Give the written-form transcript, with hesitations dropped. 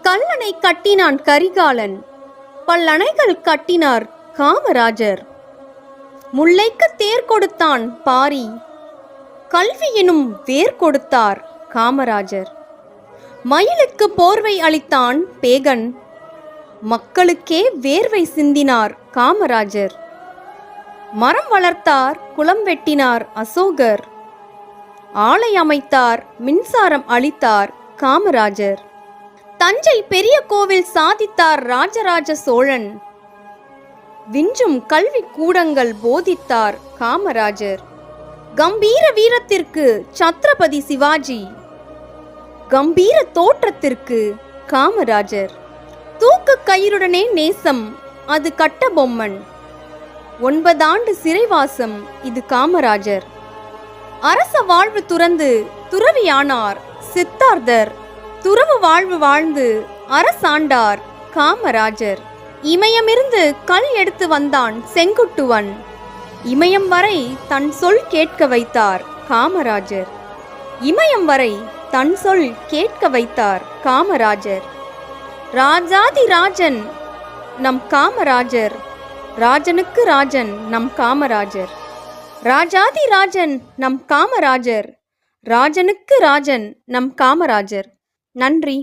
கல்லணை கட்டினான் கரிகாலன், பல்லணைகள் கட்டினார் காமராஜர். முல்லைக்கு தேர் கொடுத்தான் பாரி, கல்வி எனும் வேர் கொடுத்தார் காமராஜர். மயிலுக்கு போர்வை அளித்தான் பேகன், மக்களுக்கே வேர்வை சிந்தினார் காமராஜர். மரம் வளர்த்தார், குளம் வெட்டினார் அசோகர், ஆலை அமைத்தார், மின்சாரம் அளித்தார் காமராஜர். தஞ்சை பெரிய கோவில் சாதித்தார் ராஜராஜ சோழன், விஞ்சும் கல்வி கூடங்கள் போதித்தார் காமராஜர். கம்பீர வீரத்திற்கு சத்ரபதி சிவாஜி, கம்பீர தோற்றத்திற்கு காமராஜர். தூக்கு கயிறுடனே நேசம், அது கட்டபொம்மன், 9 ஆண்டு சிறைவாசம், இது காமராஜர். அரச வாழ்வு துறந்து துறவியானார் சித்தார்த்தர், துறவு வாழ்வு வாழ்ந்து அரசாண்டார் காமராஜர். இமயமிருந்து கல் எடுத்து வந்தான் செங்குட்டுவன், இமயம் வரை தன் சொல் கேட்க வைத்தார் காமராஜர். இமயம் வரை தன் சொல் கேட்க வைத்தார் காமராஜர். ராஜாதி ராஜன் நம் காமராஜர், ராஜனுக்கு ராஜன் நம் காமராஜர். ராஜாதி ராஜன் நம் காமராஜர், ராஜனுக்கு ராஜன் நம் காமராஜர். நன்றி.